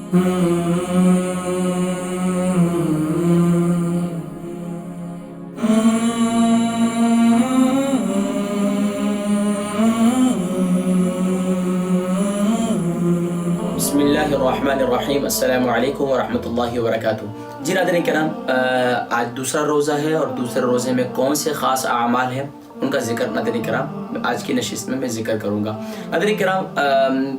بسم اللہ الرحمن الرحیم، السلام علیکم ورحمۃ اللہ وبرکاتہ۔ جی ناظرین کرام، آج دوسرا روزہ ہے اور دوسرے روزے میں کون سے خاص اعمال ہیں ان کا ذکر ناظرین کرام آج کی نشست میں ذکر کروں گا۔ ناظرین کرام،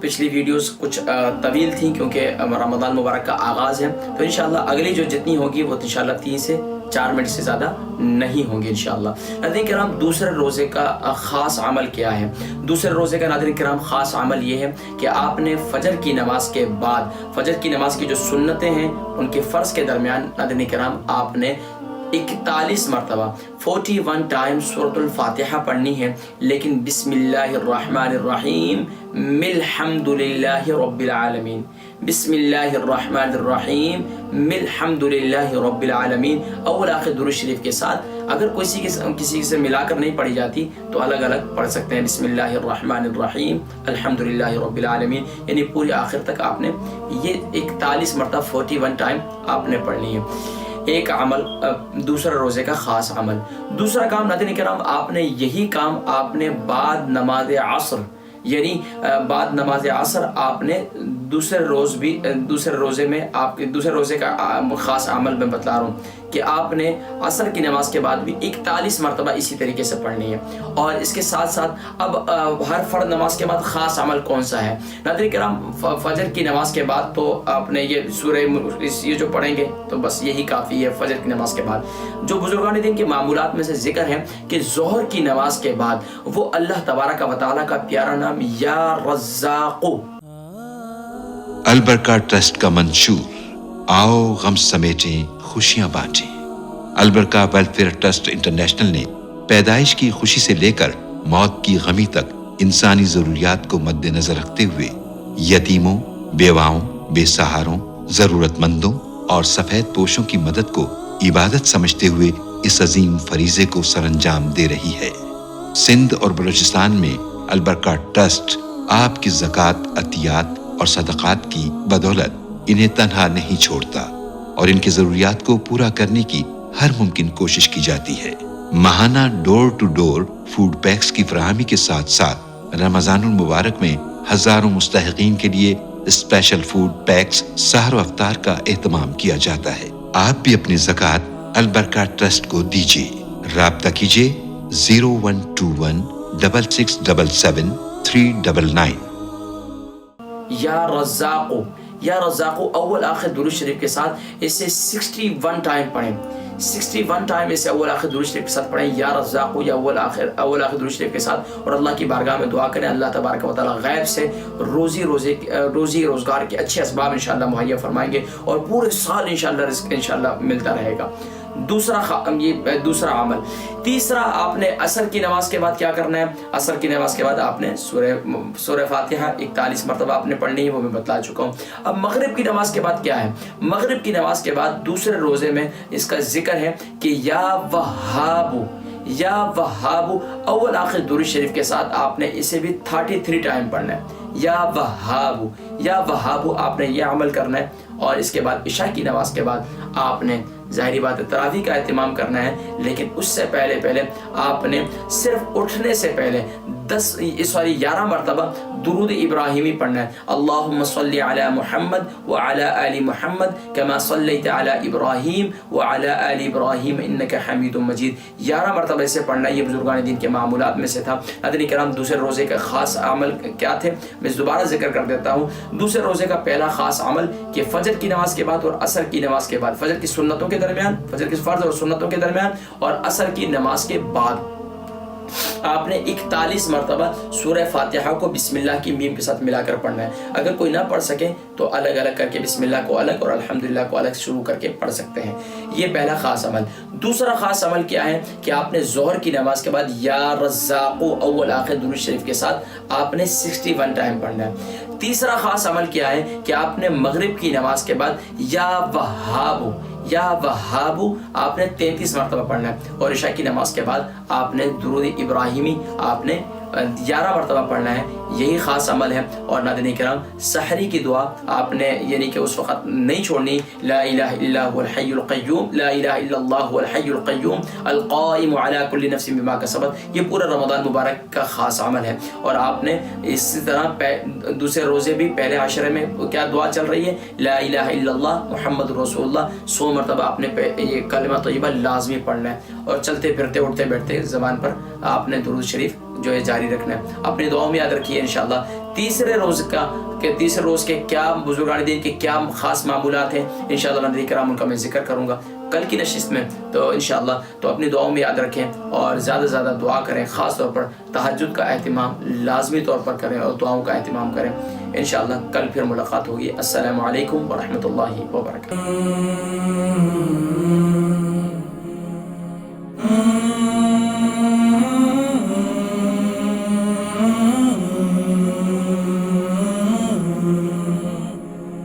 پچھلی ویڈیوز کچھ طویل تھیں کیونکہ رمضان مبارک کا آغاز ہے، تو انشاءاللہ اگلی جو جتنی ہوگی وہ انشاءاللہ 3 سے 4 منٹ سے زیادہ نہیں ہوں گے انشاءاللہ۔ ناظرین کرام، دوسرے روزے کا خاص عمل کیا ہے؟ دوسرے روزے کا ناظرین کرام خاص عمل یہ ہے کہ آپ نے فجر کی نماز کے بعد، فجر کی نماز کی جو سنتیں ہیں ان کے فرض کے درمیان ناظرین کرام آپ نے 41 مرتبہ 41 ٹائم سورۃ الفاتحہ پڑھنی ہے، لیکن بسم اللہ الرحمن الرحیم الحمد للہ رب العالمین، بسم اللہ الرحمن الرحیم الحمد للہ رب العالمین اول آخر درود شریف کے ساتھ۔ اگر کسی سے ملا کر نہیں پڑھی جاتی تو الگ الگ پڑھ سکتے ہیں، بسم اللہ الرحمن الرحیم الحمد للہ رب العالمین، یعنی پوری آخر تک آپ نے یہ 41 مرتبہ 41 ٹائم آپ نے پڑھنی ہے۔ ایک عمل، دوسرا روزے کا خاص عمل۔ دوسرا کام ناظرین کرام، آپ نے یہی کام آپ نے بعد نماز عصر، یعنی بعد نماز عصر آپ نے دوسرے روزے میں آپ کے دوسرے روزے کا خاص عمل میں بتلا رہا ہوں کہ آپ نے عصر کی نماز کے بعد بھی 41 مرتبہ اسی طریقے سے پڑھنی ہے۔ اور اس کے ساتھ ساتھ اب ہر فرض نماز کے بعد خاص عمل کون سا ہے؟ ناظرین کرام، فجر کی نماز کے بعد تو آپ نے یہ سورہ یہ جو پڑھیں گے تو بس یہی کافی ہے فجر کی نماز کے بعد۔ جو بزرگان دین کے معمولات میں سے ذکر ہے کہ ظہر کی نماز کے بعد وہ اللہ تبارک و تعالیٰ کا پیارا نام یا رزاق، البرکہ ٹرسٹ کا منشور آؤ غم سمیٹیں خوشیاں بانٹیں۔ البرکہ ویلفیئر ٹرسٹ انٹرنیشنل نے پیدائش کی خوشی سے لے کر موت کی غمی تک انسانی ضروریات کو مد نظر رکھتے ہوئے یتیموں، بیواؤں، بے سہاروں، ضرورت مندوں اور سفید پوشوں کی مدد کو عبادت سمجھتے ہوئے اس عظیم فریضے کو سر انجام دے رہی ہے۔ سندھ اور بلوچستان میں البرکہ ٹرسٹ آپ کی زکوٰۃ، عطیات اور صدقات کی بدولت انہیں تنہا نہیں چھوڑتا اور ان کی ضروریات کو پورا کرنے کی ہر ممکن کوشش کی جاتی ہے۔ ماہانہ ڈور ٹو ڈور فوڈ پیکس کی فراہمی کے ساتھ ساتھ رمضان المبارک میں ہزاروں مستحقین کے لیے اسپیشل فوڈ پیکس سحر و افطار کا اہتمام کیا جاتا ہے۔ آپ بھی اپنی زکوٰۃ البرکہ ٹرسٹ کو دیجیے۔ رابطہ کیجیے 0121 6677 399۔ یا رزاق، یا رزاق اول آخر درود شریف کے ساتھ اسے 61 ٹائم پڑھیں، 61 ٹائم اسے اول آخر درود شریف کے ساتھ پڑھیں، یا رزاق یا اول آخر درود شریف کے ساتھ، اور اللہ کی بارگاہ میں دعا کریں اللہ تبارک و تعالیٰ غیب سے روزی روزگار کے اچھے اسباب انشاءاللہ مہیا فرمائیں گے اور پورے سال انشاءاللہ رزق انشاءاللہ ملتا رہے گا۔ یہ دوسرا عمل۔ تیسرا، آپ نے عصر کی نماز کے بعد کیا کرنا ہے؟ عصر کی نماز کے بعد آپ نے سورہ فاتحہ 41 مرتبہ آپ نے پڑھنی ہے، وہ میں بتلا چکا ہوں۔ اب مغرب کی نماز کے بعد کیا ہے؟ مغرب کی نماز کے بعد دوسرے روزے میں اس کا ذکر ہے کہ یا وہاب، یا وہاب اول آخر درود شریف کے ساتھ آپ نے اسے بھی 33 ٹائم پڑھنا ہے، یا وہاب، یا وہاب آپ نے یہ عمل کرنا ہے۔ اور اس کے بعد عشاء کی نماز کے بعد آپ نے ظاہری بات ہے تراویح کا اہتمام کرنا ہے، لیکن اس سے پہلے آپ نے صرف اٹھنے سے پہلے 11 مرتبہ درود ابراہیمی پڑھنا ہے۔ اللہم صلی علی محمد وعلی آل محمد کما صلیت علی ابراہیم وعلی آل ابراہیم انک حمید مجید، 11 مرتبہ اسے پڑھنا ہے۔ یہ بزرگان دین کے معمولات میں سے تھا۔ ناظرین کرام، دوسرے روزے کا خاص عمل کیا تھے میں دوبارہ ذکر کر دیتا ہوں۔ دوسرے روزے کا پہلا خاص عمل کہ فجر کی نماز کے بعد اور عصر کی نماز کے بعد، فجر کی سنتوں کے درمیان، فجر کے فرض اور سنتوں کے درمیان اور عصر کی نماز کے بعد آپ نے 41 مرتبہ سورہ فاتحہ کو بسم اللہ کی میم کے ساتھ ملا کر پڑھنا ہے۔ اگر کوئی نہ پڑھ سکے تو الگ الگ کر کے بسم اللہ کو الگ اور الحمدللہ کو الگ شروع کر کے پڑھ سکتے ہیں۔ یہ پہلا خاص عمل۔ دوسرا خاص عمل کیا ہے کہ آپ نے ظہر کی نماز کے بعد یا رزاق اول آخر درود شریف کے ساتھ آپ نے 61 ٹائم پڑھنا ہے۔ تیسرا خاص عمل کیا ہے کہ آپ نے مغرب کی نماز کے بعد یا وہاب، یا وہاب آپ نے 33 مرتبہ پڑھنا ہے، اور عشاء کی نماز کے بعد آپ نے درود ابراہیمی آپ نے 11 مرتبہ پڑھنا ہے، یہی خاص عمل ہے۔ اور ناظرین کرام سحری کی دعا آپ نے یعنی کہ اس وقت نہیں چھوڑنی، لا الہ الا هو الحی القیوم، لا الہ الا اللہ هو الحی القیوم القائم علی کل نفس بما کسبت، یہ پورا رمضان مبارک کا خاص عمل ہے۔ اور آپ نے اسی طرح دوسرے روزے بھی پہلے عشرے میں کیا دعا چل رہی ہے، لا الہ الا اللہ محمد رسول اللہ، 100 مرتبہ آپ نے یہ کلمہ طیبہ لازمی پڑھنا ہے، اور چلتے پھرتے اٹھتے بیٹھتے زبان پر آپ نے درود شریف جو ہے جاری رکھنا ہے۔ اپنی دعاؤں میں یاد رکھیے انشاءاللہ تیسرے روز کے کیا بزرگان دین کے کیا خاص معمولات ہیں، انشاءاللہ ناظرین کرام ان کا میں ذکر کروں گا کل کی نشست میں، تو انشاءاللہ تو اپنی دعاؤں میں یاد رکھیں اور زیادہ سے زیادہ دعا کریں، خاص طور پر تہجد کا اہتمام لازمی طور پر کریں اور دعاؤں کا اہتمام کریں۔ انشاءاللہ کل پھر ملاقات ہوگی۔ السلام علیکم ورحمۃ اللہ وبرکاتہ۔